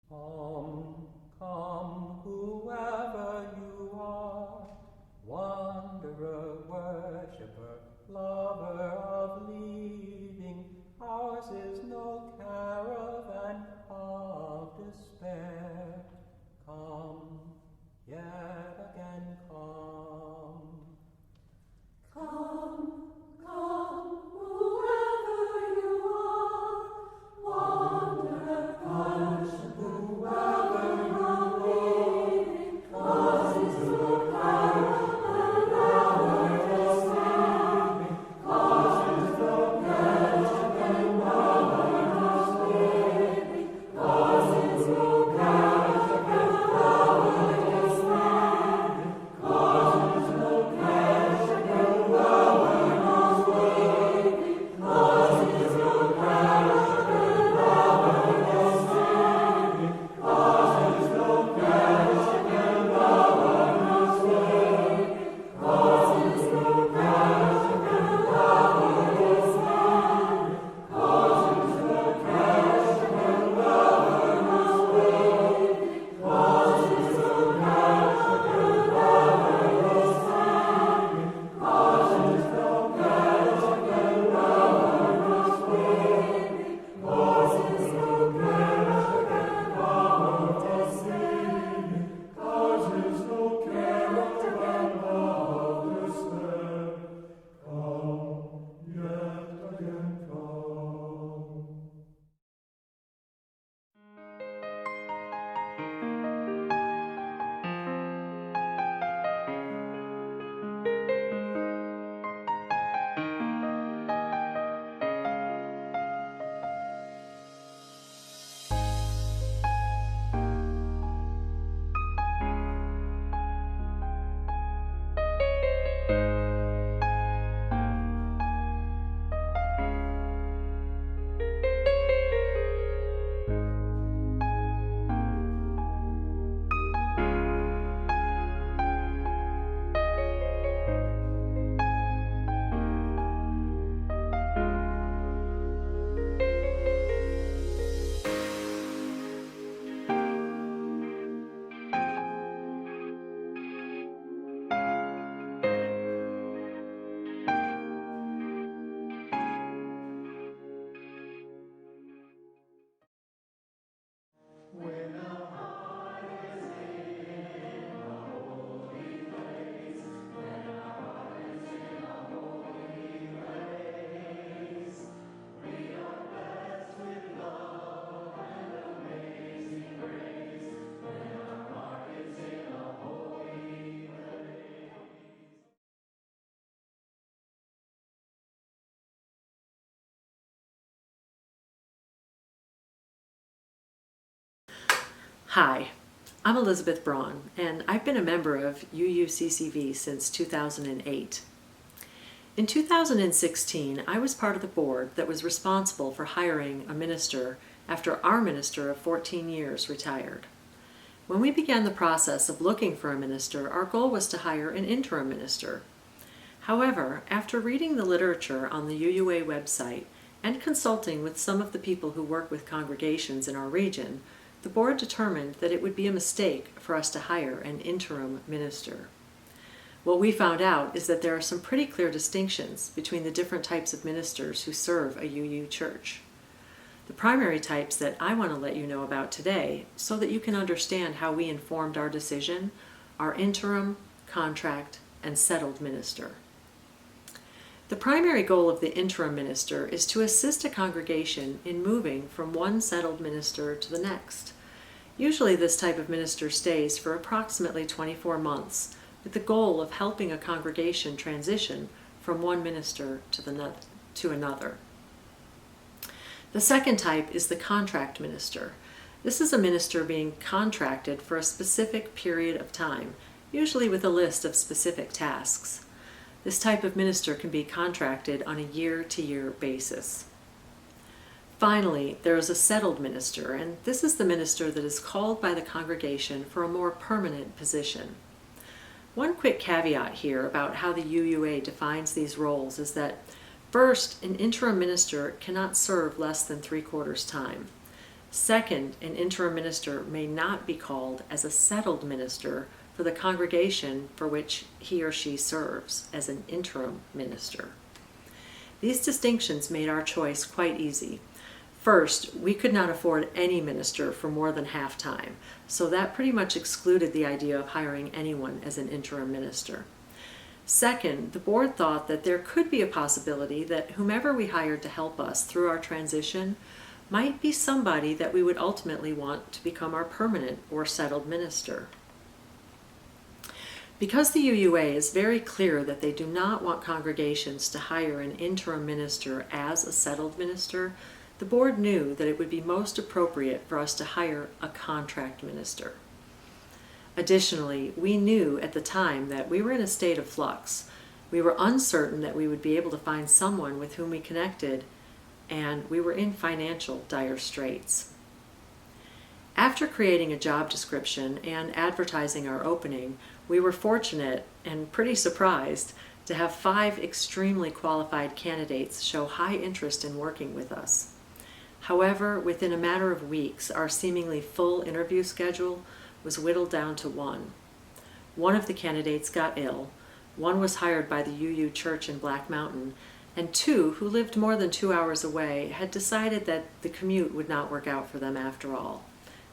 Come, come, whoever you are, wanderer, worshipper, lover of leaving, ours is no caravan of despair. Come, yet again come. Come, come, whoever you are, wanderer, worshipper, whoever you're waiting, cause it's no caravan of despair. Cause it's no caravan of despair. Cause it's no caravan of despair. Cause it's no Hi, I'm Elizabeth Braun, and I've been a member of UUCCV since 2008. In 2016, I was part of the board that was responsible for hiring a minister after our minister of 14 years retired. When we began the process of looking for a minister, our goal was to hire an interim minister. However, after reading the literature on the UUA website and consulting with some of the people who work with congregations in our region, the board determined that it would be a mistake for us to hire an interim minister. What we found out is that there are some pretty clear distinctions between the different types of ministers who serve a UU church. The primary types that I want to let you know about today, so that you can understand how we informed our decision, are interim, contract, and settled minister. The primary goal of the interim minister is to assist a congregation in moving from one settled minister to the next. Usually this type of minister stays for approximately 24 months with the goal of helping a congregation transition from one minister to another. The second type is the contract minister. This is a minister being contracted for a specific period of time, usually with a list of specific tasks. This type of minister can be contracted on a year-to-year basis. Finally, there is a settled minister, and this is the minister that is called by the congregation for a more permanent position. One quick caveat here about how the UUA defines these roles is that, first, an interim minister cannot serve less than 3/4 time. Second, an interim minister may not be called as a settled minister for the congregation for which he or she serves as an interim minister. These distinctions made our choice quite easy. First, we could not afford any minister for more than half-time, so that pretty much excluded the idea of hiring anyone as an interim minister. Second, the board thought that there could be a possibility that whomever we hired to help us through our transition might be somebody that we would ultimately want to become our permanent or settled minister. Because the UUA is very clear that they do not want congregations to hire an interim minister as a settled minister, the board knew that it would be most appropriate for us to hire a contract minister. Additionally, we knew at the time that we were in a state of flux. We were uncertain that we would be able to find someone with whom we connected, and we were in financial dire straits. After creating a job description and advertising our opening, we were fortunate and pretty surprised to have 5 extremely qualified candidates show high interest in working with us. However, within a matter of weeks, our seemingly full interview schedule was whittled down to 1. One of the candidates got ill, one was hired by the UU Church in Black Mountain, and 2, who lived more than 2 hours away, had decided that the commute would not work out for them after all.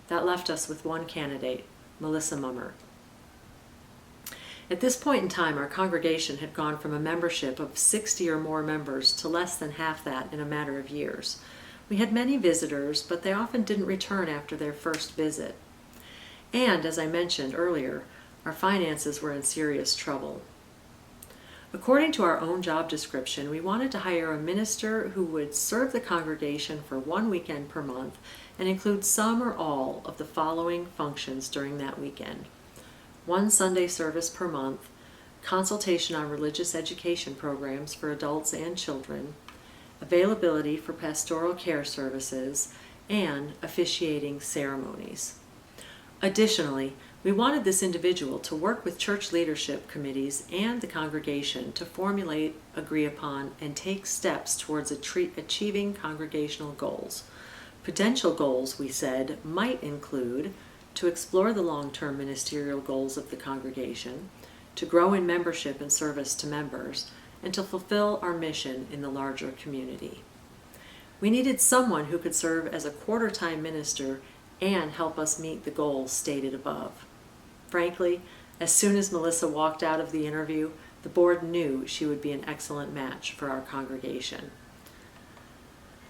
That left us with 1 candidate, Melissa Mummer. At this point in time, our congregation had gone from a membership of 60 or more members to less than half that in a matter of years. We had many visitors, but they often didn't return after their first visit. And, as I mentioned earlier, our finances were in serious trouble. According to our own job description, we wanted to hire a minister who would serve the congregation for 1 weekend per month and include some or all of the following functions during that weekend: 1 Sunday service per month, consultation on religious education programs for adults and children, availability for pastoral care services, and officiating ceremonies. Additionally, we wanted this individual to work with church leadership committees and the congregation to formulate, agree upon, and take steps towards achieving congregational goals. Potential goals, we said, might include to explore the long-term ministerial goals of the congregation, to grow in membership and service to members, and to fulfill our mission in the larger community. We needed someone who could serve as a quarter-time minister and help us meet the goals stated above. Frankly, as soon as Melissa walked out of the interview, the board knew she would be an excellent match for our congregation.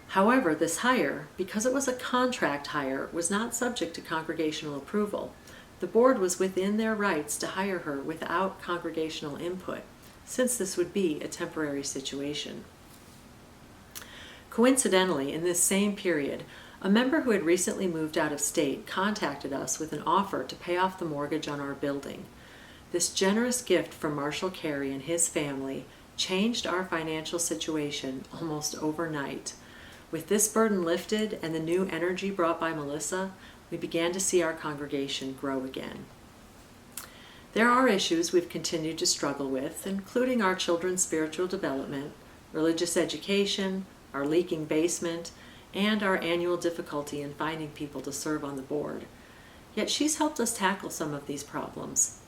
However, this hire, because it was a contract hire, was not subject to congregational approval. The board was within their rights to hire her without congregational input, since this would be a temporary situation. Coincidentally, in this same period, a member who had recently moved out of state contacted us with an offer to pay off the mortgage on our building. This generous gift from Marshall Carey and his family changed our financial situation almost overnight. With this burden lifted and the new energy brought by Melissa, we began to see our congregation grow again. There are issues we've continued to struggle with, including our children's spiritual development, religious education, our leaking basement, and our annual difficulty in finding people to serve on the board. Yet she's helped us tackle some of these problems.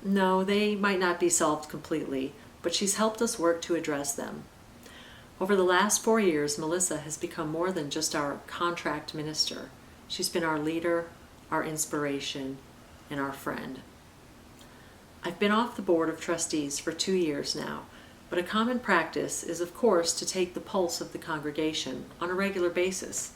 No, they might not be solved completely, but she's helped us work to address them. Over the last 4 years, Melissa has become more than just our contract minister. She's been our leader, our inspiration, and our friend. I've been off the board of trustees for 2 years now, but a common practice is, of course, to take the pulse of the congregation on a regular basis.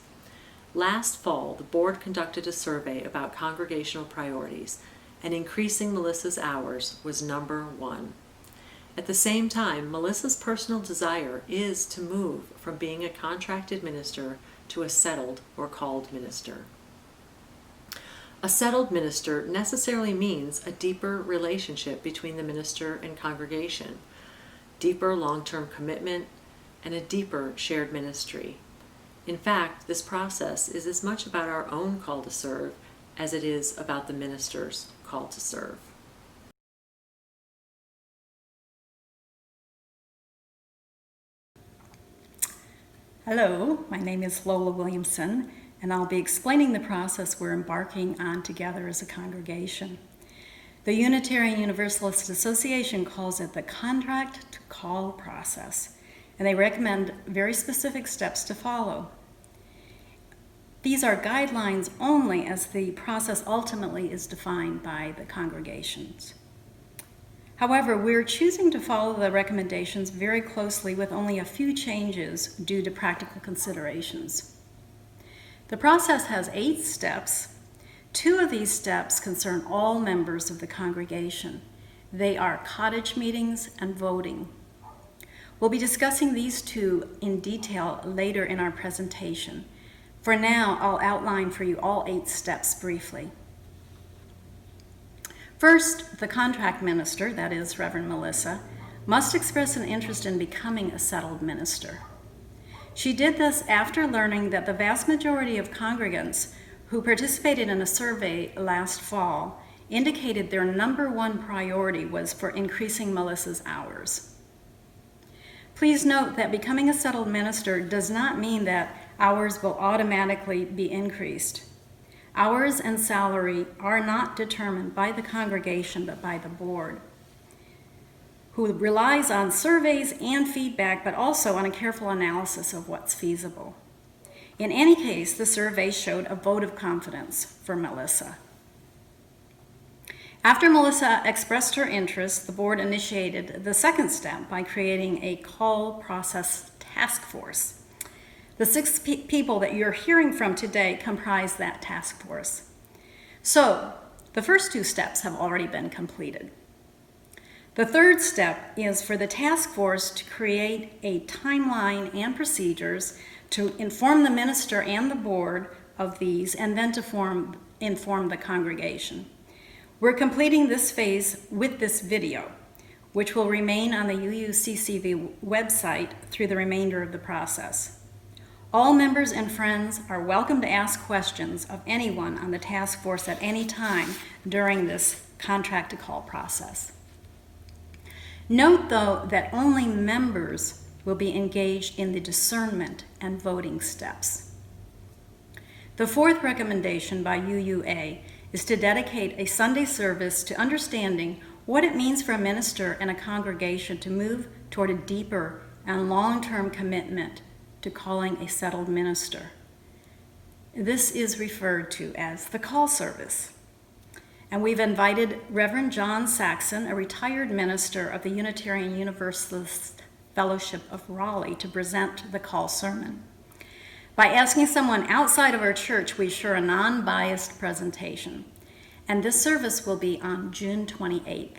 Last fall, the board conducted a survey about congregational priorities, and increasing Melissa's hours was number 1. At the same time, Melissa's personal desire is to move from being a contracted minister to a settled or called minister. A settled minister necessarily means a deeper relationship between the minister and congregation, deeper long-term commitment, and a deeper shared ministry. In fact, this process is as much about our own call to serve as it is about the minister's call to serve. Hello, my name is Lola Williamson, and I'll be explaining the process we're embarking on together as a congregation. The Unitarian Universalist Association calls it the contract to call process, and they recommend very specific steps to follow. These are guidelines only, as the process ultimately is defined by the congregations. However, we're choosing to follow the recommendations very closely with only a few changes due to practical considerations. The process has 8 steps. 2 of these steps concern all members of the congregation. They are cottage meetings and voting. We'll be discussing these 2 in detail later in our presentation. For now, I'll outline for you all 8 steps briefly. First, the contract minister, that is Reverend Melissa, must express an interest in becoming a settled minister. She did this after learning that the vast majority of congregants who participated in a survey last fall indicated their number 1 priority was for increasing Melissa's hours. Please note that becoming a settled minister does not mean that hours will automatically be increased. Hours and salary are not determined by the congregation, but by the board, who relies on surveys and feedback, but also on a careful analysis of what's feasible. In any case, the survey showed a vote of confidence for Melissa. After Melissa expressed her interest, the board initiated the second step by creating a call process task force. The 6 people that you're hearing from today comprise that task force. So, the first 2 steps have already been completed. The third step is for the task force to create a timeline and procedures to inform the minister and the board of these, and then to inform the congregation. We're completing this phase with this video, which will remain on the UUCCV website through the remainder of the process. All members and friends are welcome to ask questions of anyone on the task force at any time during this contract to call process. Note, though, that only members will be engaged in the discernment and voting steps. The 4th recommendation by UUA is to dedicate a Sunday service to understanding what it means for a minister and a congregation to move toward a deeper and long-term commitment to calling a settled minister. This is referred to as the call service. And we've invited Reverend John Saxon, a retired minister of the Unitarian Universalist Fellowship of Raleigh, to present the call sermon. By asking someone outside of our church, we assure a non-biased presentation. And this service will be on June 28th.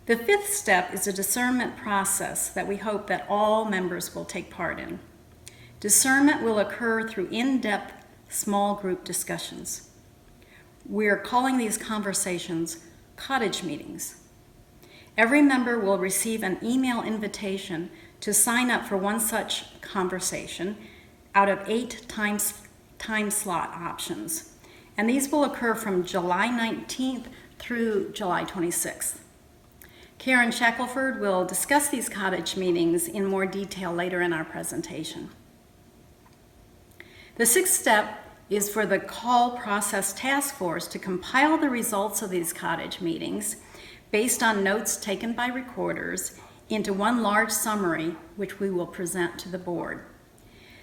The 5th step is a discernment process that we hope that all members will take part in. Discernment will occur through in-depth small group discussions. We're calling these conversations cottage meetings. Every member will receive an email invitation to sign up for one such conversation out of 8 time slot options. And these will occur from July 19th through July 26th. Karen Shackelford will discuss these cottage meetings in more detail later in our presentation. The 6th step is for the call process task force to compile the results of these cottage meetings based on notes taken by recorders into one large summary, which we will present to the board.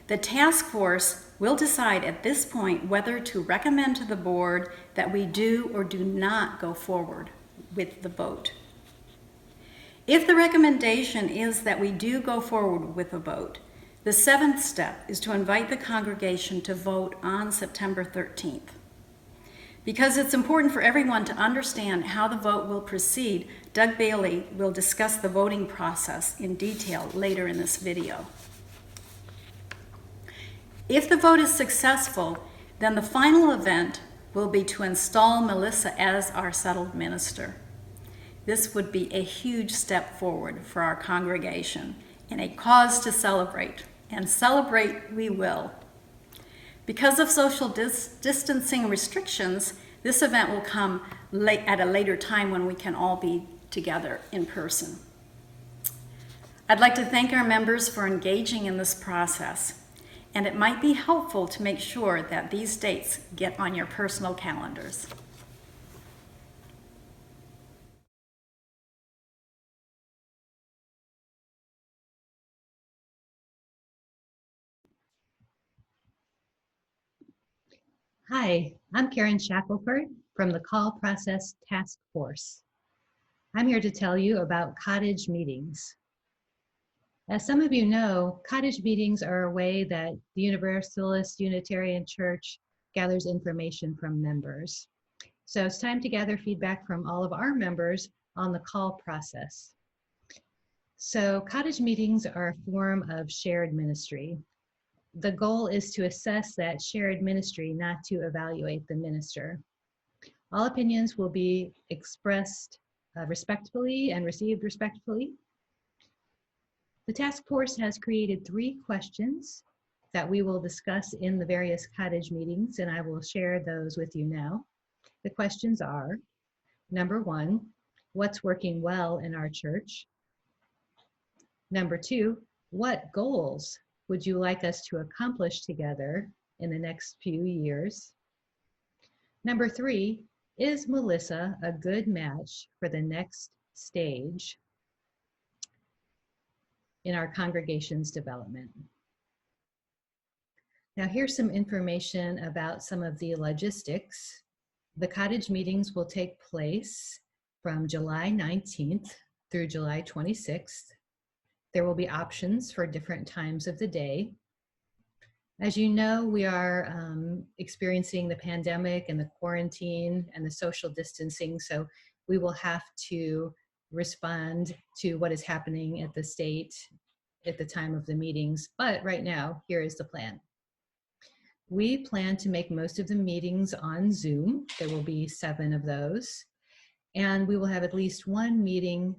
The task force will decide at this point whether to recommend to the board that we do or do not go forward with the vote. If the recommendation is that we do go forward with a vote, the 7th step is to invite the congregation to vote on September 13th. Because it's important for everyone to understand how the vote will proceed, Doug Bailey will discuss the voting process in detail later in this video. If the vote is successful, then the final event will be to install Melissa as our settled minister. This would be a huge step forward for our congregation and a cause to celebrate, and celebrate we will. Because of social distancing restrictions, this event will come at a later time when we can all be together in person. I'd like to thank our members for engaging in this process. and it might be helpful to make sure that these dates get on your personal calendars. Hi, I'm Karen Shackelford from the Call Process Task Force. I'm here to tell you about cottage meetings. As some of you know, cottage meetings are a way that the Universalist Unitarian Church gathers information from members. So it's time to gather feedback from all of our members on the call process. So cottage meetings are a form of shared ministry. The goal is to assess that shared ministry, not to evaluate the minister. All opinions will be expressed respectfully and received respectfully. The task force has created 3 questions that we will discuss in the various cottage meetings, and I will share those with you now. The questions are, number 1, what's working well in our church? Number 2, what goals would you like us to accomplish together in the next few years? Number 3, is Melissa a good match for the next stage in our congregation's development? Now here's some information about some of the logistics. The cottage meetings will take place from July 19th through July 26th. There will be options for different times of the day. As you know, we are experiencing the pandemic and the quarantine and the social distancing, so we will have to respond to what is happening at the state at the time of the meetings. But right now, here is the plan. We plan to make most of the meetings on Zoom. There will be 7 of those. And we will have at least 1 meeting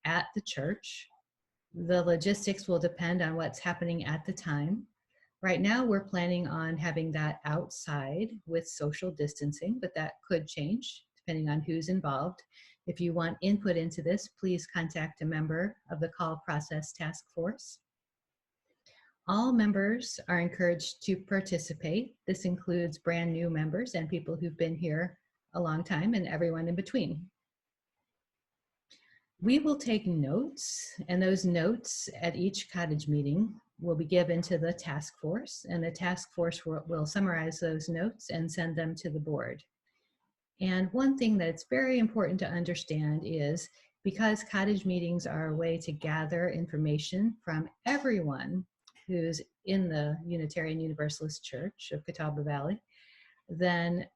at the church. The logistics will depend on what's happening at the time. Right now, we're planning on having that outside with social distancing, but that could change depending on who's involved. If you want input into this, please contact a member of the Call Process Task Force. All members are encouraged to participate. This includes brand new members and people who've been here a long time and everyone in between. We will take notes, and those notes at each cottage meeting will be given to the task force, and the task force will summarize those notes and send them to the board. And one thing that's very important to understand is because cottage meetings are a way to gather information from everyone who's in the Unitarian Universalist Church of Catawba Valley, then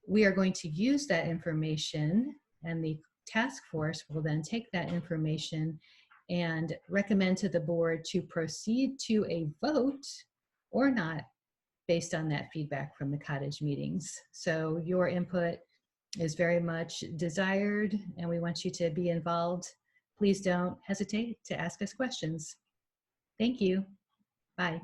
we are going to use that information, and the task force will then take that information and recommend to the board to proceed to a vote or not based on that feedback from the cottage meetings. So your input is very much desired, and we want you to be involved. Please don't hesitate to ask us questions. Thank you. Bye.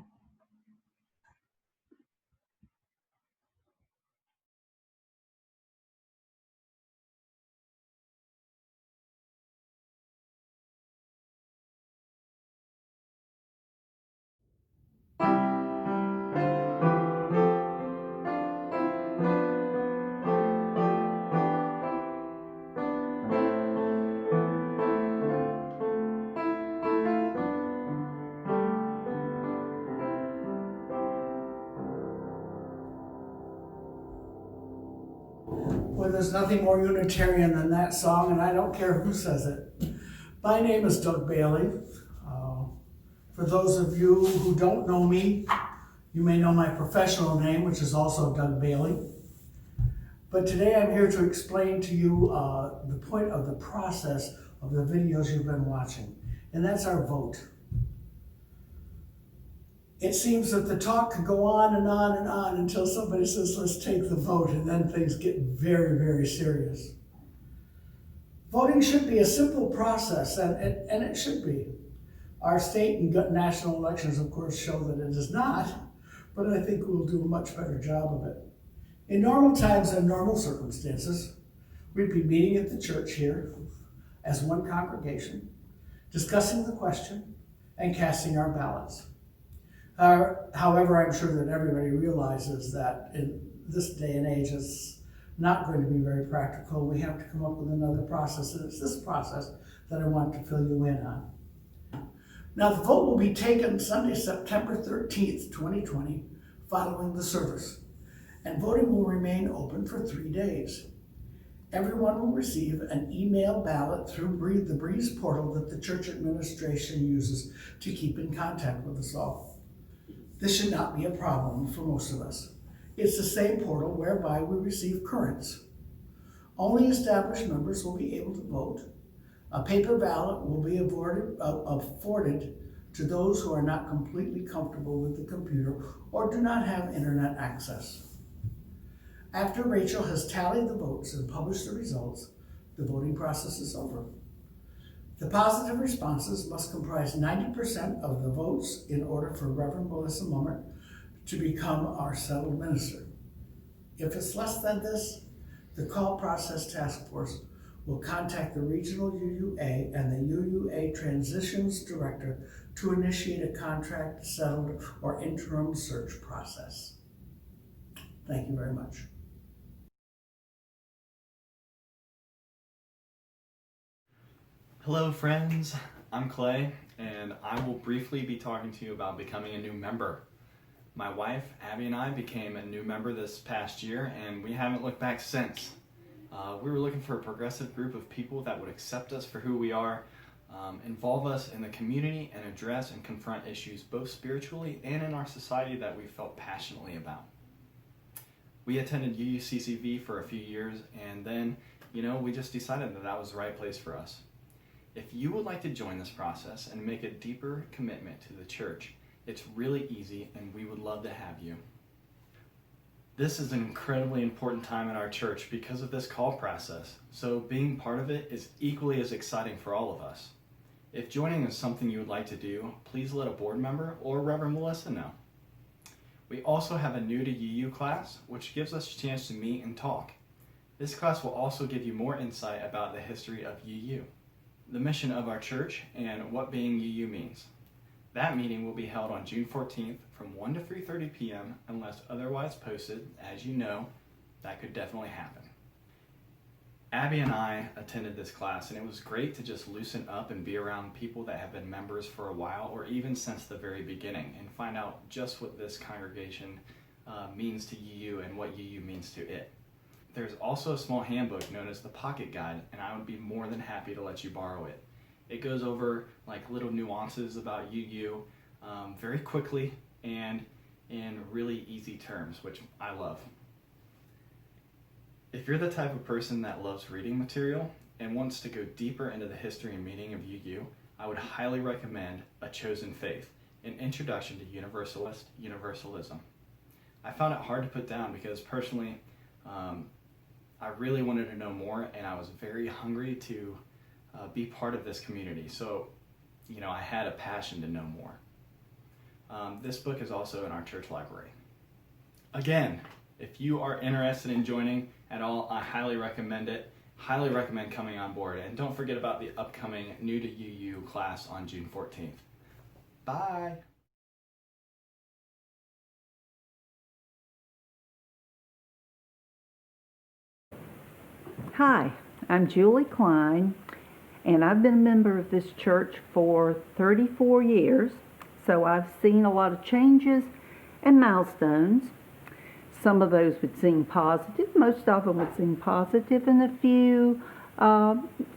Well, there's nothing more Unitarian than that song, and I don't care who says it. My name is Doug Bailey. For those of you who don't know me, you may know my professional name, which is also Doug Bailey. But today I'm here to explain to you the point of the process of the videos you've been watching, and that's our vote. It seems that the talk could go on and on and on until somebody says, let's take the vote, and then things get very, very serious. Voting should be a simple process, and it should be. Our state and national elections, of course, show that it is not, but I think we'll do a much better job of it. In normal times and normal circumstances, we'd be meeting at the church here as one congregation, discussing the question and casting our ballots. However, I'm sure that everybody realizes that in this day and age, it's not going to be very practical. We have to come up with another process, and it's this process that I want to fill you in on. Now, the vote will be taken Sunday, September 13th, 2020, following the service, and voting will remain open for 3 days. Everyone will receive an email ballot through the Breeze portal that the church administration uses to keep in contact with us all. This should not be a problem for most of us. It's the same portal whereby we receive currents. Only established members will be able to vote. A paper ballot will be afforded to those who are not completely comfortable with the computer or do not have internet access. After Rachel has tallied the votes and published the results, the voting process is over. The positive responses must comprise 90% of the votes in order for Reverend Melissa Mummert to become our settled minister. If it's less than this, the Call Process Task Force will contact the regional UUA and the UUA Transitions Director to initiate a contract, settled, or interim search process. Thank you very much. Hello friends, I'm Clay, and I will briefly be talking to you about becoming a new member. My wife, Abby, and I became a new member this past year, and we haven't looked back since. We were looking for a progressive group of people that would accept us for who we are, involve us in the community, and address and confront issues both spiritually and in our society that we felt passionately about. We attended UUCCV for a few years, and then, we just decided that was the right place for us. If you would like to join this process and make a deeper commitment to the church, it's really easy and we would love to have you. This is an incredibly important time in our church because of this call process, so being part of it is equally as exciting for all of us. If joining is something you would like to do, please let a board member or Reverend Melissa know. We also have a new to UU class, which gives us a chance to meet and talk. This class will also give you more insight about the history of UU, the mission of our church, and what being UU means. That meeting will be held on June 14th from 1 to 3:30 p.m. unless otherwise posted. As you know, that could definitely happen. Abby and I attended this class, and it was great to just loosen up and be around people that have been members for a while or even since the very beginning and find out just what this congregation means to UU and what UU means to it. There's also a small handbook known as the Pocket Guide, and I would be more than happy to let you borrow it. It goes over little nuances about UU very quickly and in really easy terms, which I love. If you're the type of person that loves reading material and wants to go deeper into the history and meaning of UU, I would highly recommend A Chosen Faith, an introduction to Universalism. I found it hard to put down because personally, I really wanted to know more, and I was very hungry to be part of this community. So, I had a passion to know more. This book is also in our church library. Again, if you are interested in joining at all, I highly recommend it. Highly recommend coming on board. And don't forget about the upcoming New to UU class on June 14th. Bye! Hi, I'm Julie Klein, and I've been a member of this church for 34 years, so I've seen a lot of changes and milestones. Some of those would seem positive, most of them would seem positive, and a few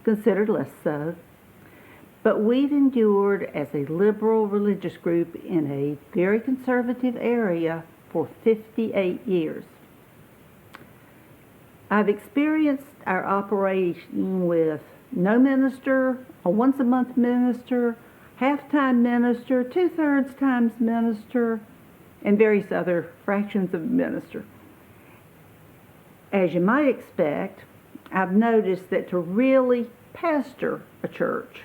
considered less so. But we've endured as a liberal religious group in a very conservative area for 58 years. I've experienced our operation with no minister, a once-a-month minister, half-time minister, two-thirds times minister, and various other fractions of minister. As you might expect, I've noticed that to really pastor a church,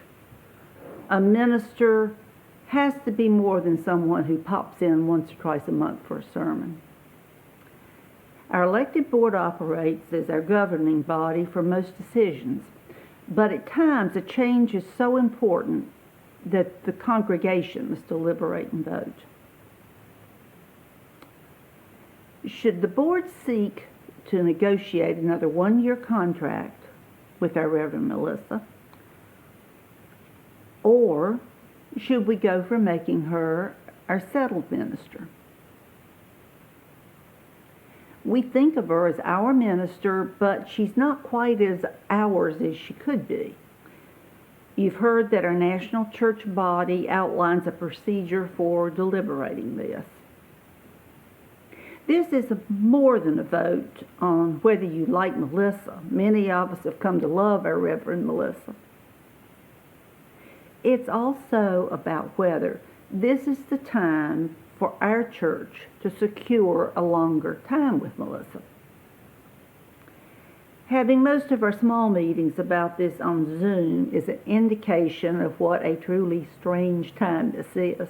a minister has to be more than someone who pops in once or twice a month for a sermon. Our elected board operates as our governing body for most decisions, but at times a change is so important that the congregation must deliberate and vote. Should the board seek to negotiate another one-year contract with our Reverend Melissa? Or should we go for making her our settled minister? We think of her as our minister, but she's not quite as ours as she could be. You've heard that our national church body outlines a procedure for deliberating this. This is more than a vote on whether you like Melissa. Many of us have come to love our Reverend Melissa. It's also about whether this is the time for our church to secure a longer time with Melissa. Having most of our small meetings about this on Zoom is an indication of what a truly strange time this is.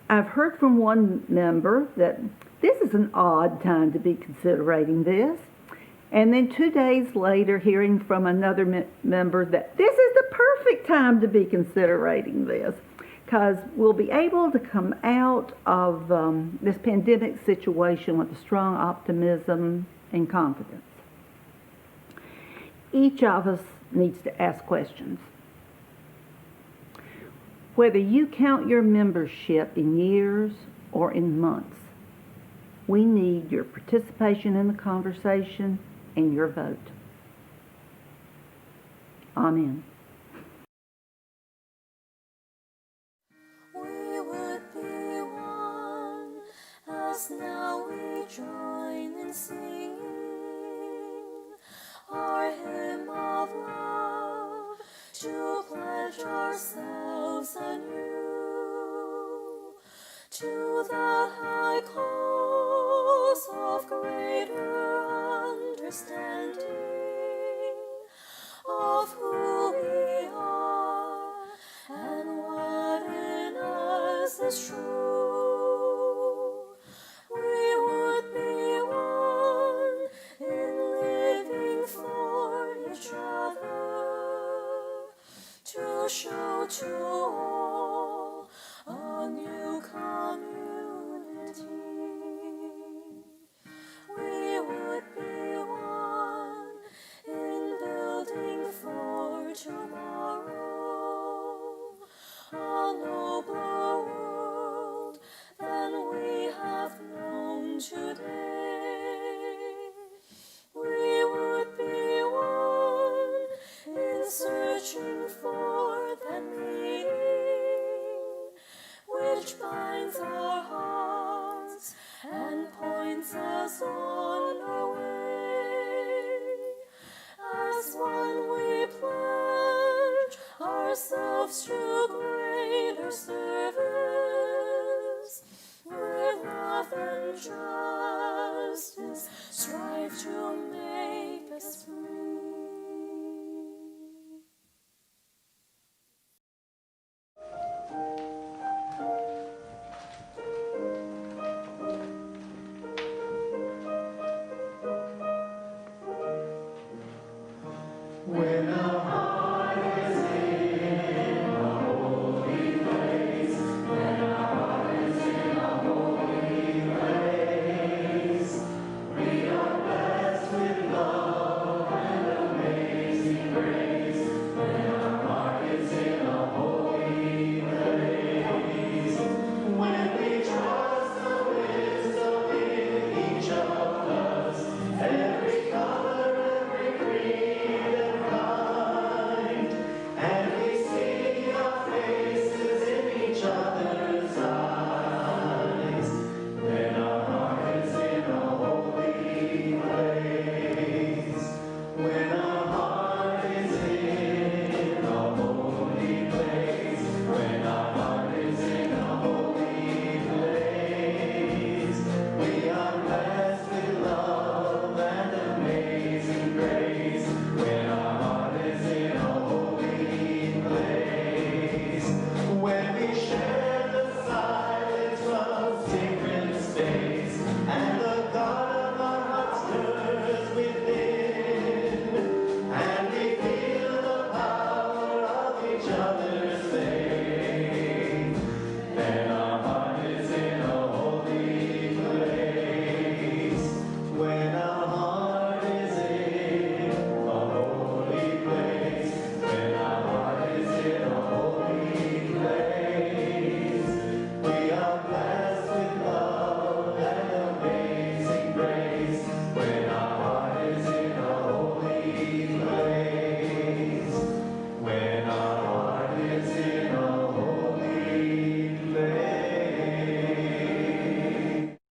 I've heard from one member that this is an odd time to be considering this, and then 2 days later hearing from another member that this is the perfect time to be considering this, because we'll be able to come out of this pandemic situation with a strong optimism and confidence. Each of us needs to ask questions. Whether you count your membership in years or in months, we need your participation in the conversation and your vote. Amen. We would be one, as now we join in singing our hymn of love, to pledge ourselves anew to the high cause of greater understanding of who we are and what in us is true. We would be one in living for each other, to show to all a new community. We would be one in building for tomorrow a nobler world than we have known today. We would be one in searching for that meaning which binds our hearts and points us on our way. As one we pledge ourselves to greater service, where love and joy